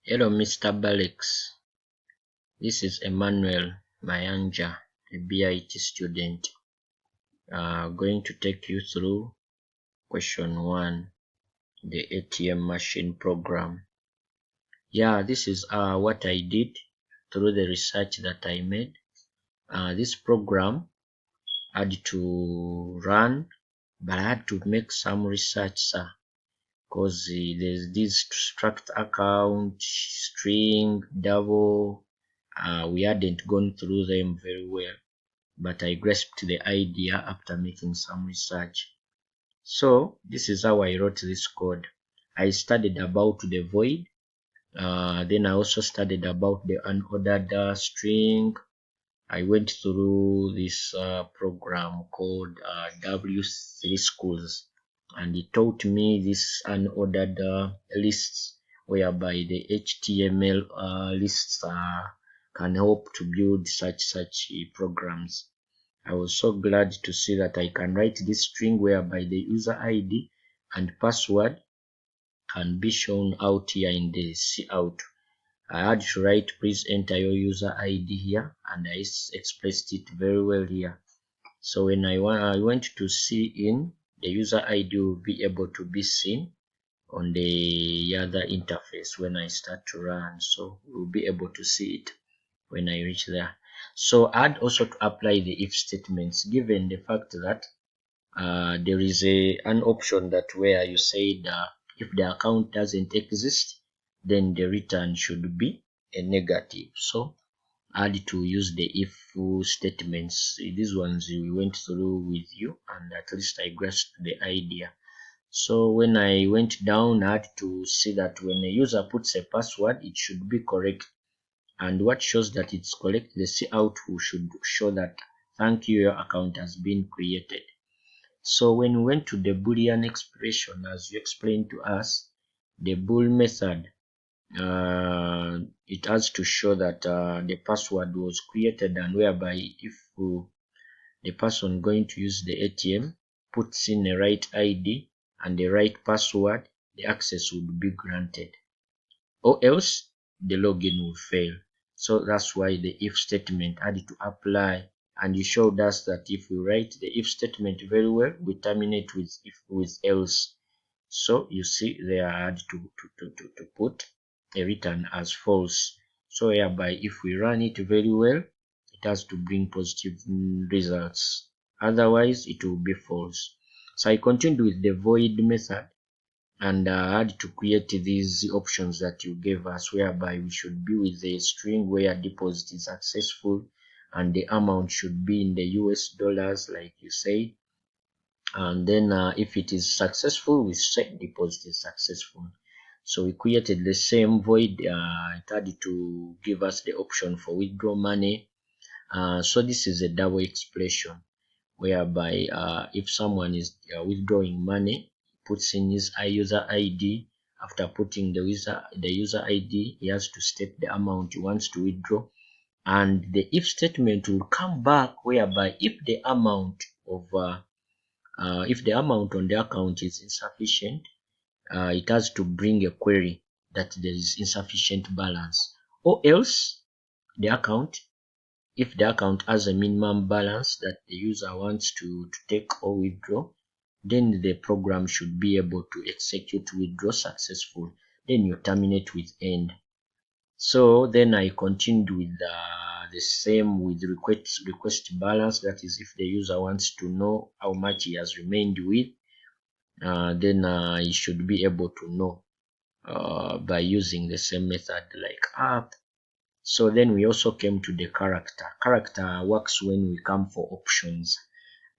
Hello, Mr. Balex. This is Emmanuel Mayanja, a BIT student, going to take you through question 1, the ATM machine program. Yeah, this is what I did through the research that I made. This program had to run, but I had to make some research, sir, because there's this struct account, string, double. We hadn't gone through them very well, but I grasped the idea after making some research. So this is how I wrote this code. I studied about the void. Then I also studied about the unordered string. I went through this program called W3 Schools, and it taught me this unordered lists, whereby the HTML lists can help to build such programs. I was so glad to see that I can write this string whereby the user ID and password can be shown out here in the cout. I had to write please enter your user ID here, and I expressed it very well here. So when I went to see in, the user ID will be able to be seen on the other interface when I start to run. So we'll be able to see it when I reach there. So I'd also to apply the if statements, given the fact that there is an option that where you said if the account doesn't exist, then the return should be a negative. So I had to use the if statements. These ones we went through with you, and at least I grasped the idea. So when I went down, I had to see that when a user puts a password, it should be correct. And what shows that it's correct, the cout should show that thank you, your account has been created. So when we went to the Boolean expression, as you explained to us, the bool method, it has to show that the password was created, and whereby if the person going to use the ATM puts in the right ID and the right password, the access would be granted, or else the login will fail. So that's why the if statement had to apply, and you showed us that if we write the if statement very well, we terminate with if with else. So you see there I had to put a return as false. So hereby if we run it very well, it has to bring positive results. Otherwise it will be false. So I continued with the void method, and I had to create these options that you gave us, whereby we should be with a string where deposit is successful and the amount should be in the US dollars like you said. And then if it is successful, we set deposit is successful. So we created the same void. It had to give us the option for withdraw money. So this is a double expression, whereby if someone is withdrawing money, puts in his user ID. After putting the user ID, he has to state the amount he wants to withdraw, and the if statement will come back, whereby if the amount on the account is insufficient, it has to bring a query that there is insufficient balance, or else the account, if the account has a minimum balance that the user wants to take or withdraw, then the program should be able to execute withdraw successful. Then you terminate with end. So then I continued with the same with request balance. That is, if the user wants to know how much he has remained with, then he should be able to know by using the same method like app. So then we also came to the character. Character works when we come for options.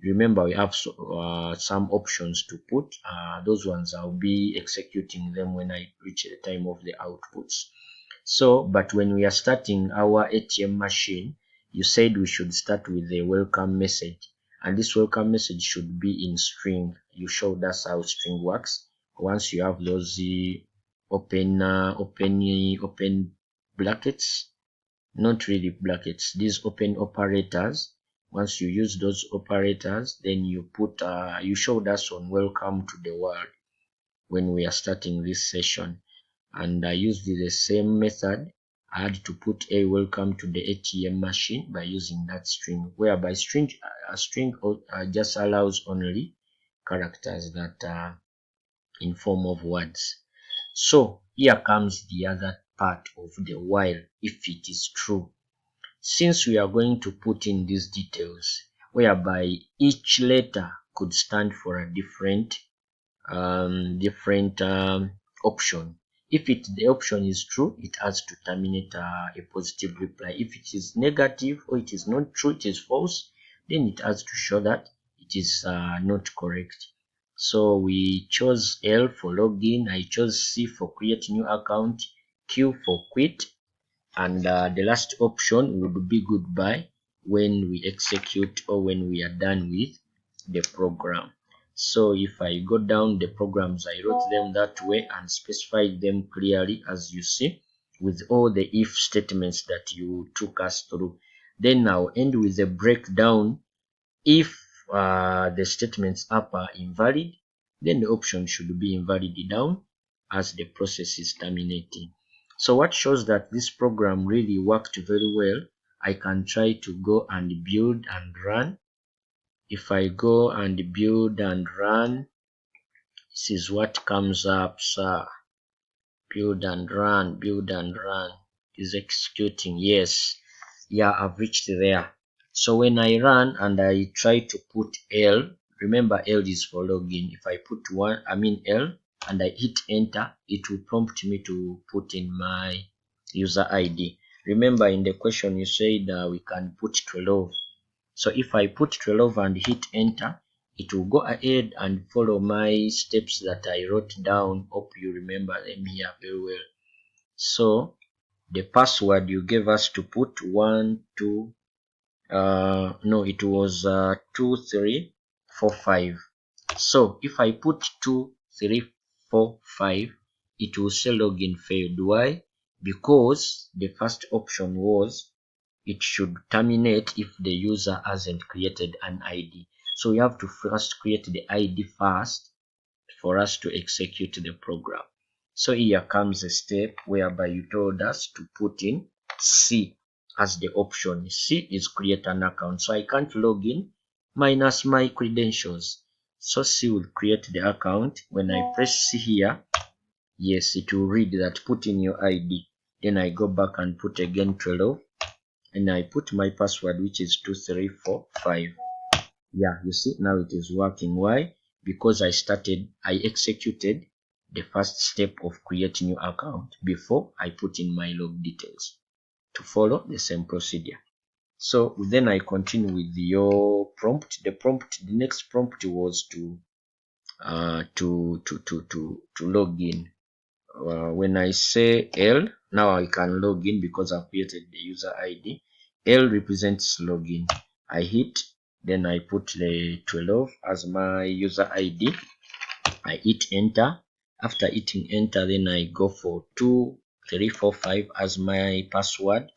Remember, we have some options to put. Those ones I'll be executing them when I reach the time of the outputs. So, but when we are starting our ATM machine, you said we should start with a welcome message, and this welcome message should be in string. You showed us how string works. Once you have those open brackets, not really brackets, these open operators. Once you use those operators, then you put you showed us on welcome to the world when we are starting this session. and I used the same method. I had to put a welcome to the ATM machine by using that string, whereby a string just allows only characters that are in form of words. So here comes the other part of the while, if it is true. Since we are going to put in these details, whereby each letter could stand for a different option. If the option is true, it has to terminate a positive reply. If it is negative or it is not true, it is false, then it has to show that it is not correct. So we chose L for login, I chose C for create new account, Q for quit, and the last option would be goodbye when we execute or when we are done with the program. So if I go down the programs, I wrote them that way and specified them clearly, as you see, with all the if statements that you took us through. Then I'll end with a breakdown. If the statements up are invalid, then the option should be invalid down as the process is terminating. So what shows that this program really worked very well, I can try to go and build and run. If I go and build and run, this is what comes up, sir. Build and run, build and run. Is executing. Yes. Yeah, I've reached there. So when I run and I try to put L, remember L is for login. If I put L and I hit enter, it will prompt me to put in my user ID. Remember in the question you said we can put 12. So if I put 12 and hit enter, it will go ahead and follow my steps that I wrote down. Hope you remember them here very well. So the password you gave us to put 1, 2, no, it was 2, 3, 4, 5. So if I put 2, 3, 4, 5, it will say login failed. Why? Because the first option was it should terminate if the user hasn't created an ID. So we have to first create the ID first for us to execute the program. So here comes a step whereby you told us to put in C as the option. C is create an account. So I can't log in minus my credentials. So C will create the account. When I press C here, yes, it will read that put in your ID. Then I go back and put again 12. And I put my password, which is 2345. Yeah, you see now it is working. Why? Because I executed the first step of creating new account before I put in my log details to follow the same procedure. So then I continue with your prompt. The next prompt was to log in. When I say L, now I can log in because I've created the user ID. L represents login. I hit, then I put the 12 as my user ID. I hit enter. After hitting enter, then I go for 2, 3, 4, 5 as my password.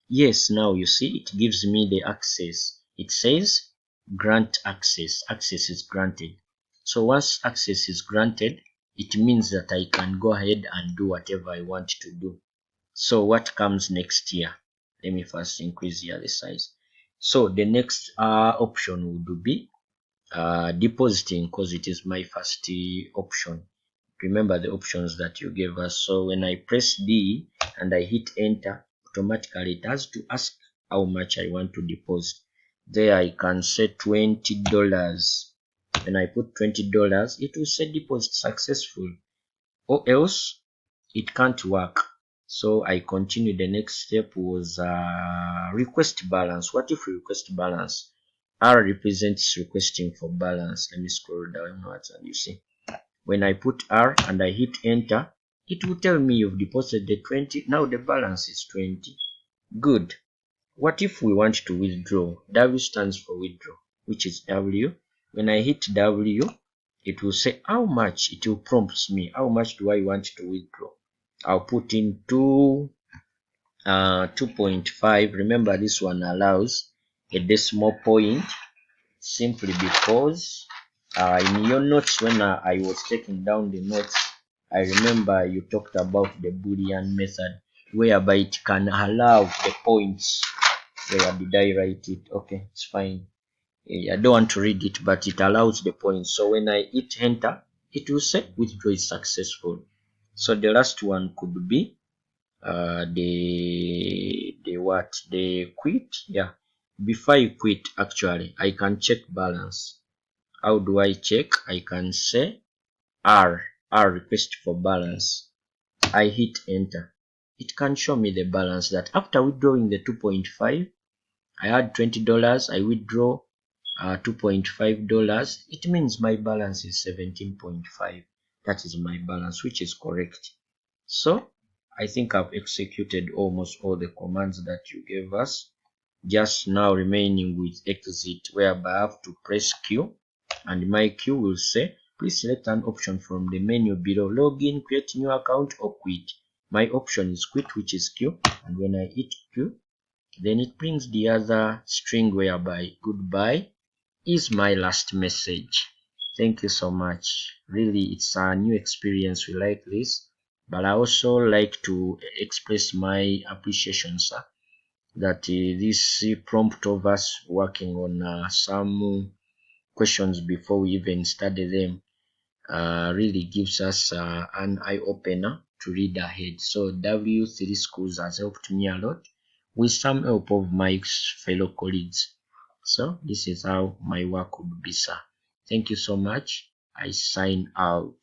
Yes, now you see it gives me the access. It says grant access. Access is granted. So once access is granted, it means that I can go ahead and do whatever I want to do. So what comes next here? Let me first increase here the size. So the next option would be depositing, because it is my first option. Remember the options that you gave us. So when I press D and I hit enter, automatically it has to ask how much I want to deposit. There I can say $20. When I put $20, it will say deposit successful, or else it can't work. So I continue. The next step was request balance. What if we request balance? R represents requesting for balance. Let me scroll downwards and you see. When I put R and I hit enter, it will tell me you've deposited 20. Now the balance is 20. Good. What if we want to withdraw? W stands for withdraw, which is W. When I hit W, it will say how much. It will prompt me. How much do I want to withdraw? I'll put in 2.5. Remember, this one allows a decimal point simply because in your notes, when I was taking down the notes, I remember you talked about the Boolean method, whereby it can allow the points. Where did I write it? Okay, it's fine. I don't want to read it, but it allows the points. So when I hit enter, it will say withdraw is successful. So the last one could be the quit. Yeah, before I quit, actually I can check balance. How do I check? I can say R request for balance. I hit enter. It can show me the balance that after withdrawing the 2.5, I had $20. I withdraw $2.5. It means my balance is 17.5. That is my balance, which is correct. So I think I've executed almost all the commands that you gave us. Just now remaining with exit, whereby I have to press Q, and my Q will say, please select an option from the menu below. Login, create new account, or quit. My option is quit, which is Q, and when I hit Q, then it brings the other string whereby goodbye is my last message. Thank you so much. Really, it's a new experience. We like this, but I also like to express my appreciation, sir, that this prompt of us working on some questions before we even study them really gives us an eye-opener to read ahead. So W3 Schools has helped me a lot with some help of my fellow colleagues. So this is how my work would be, sir. Thank you so much. I sign out.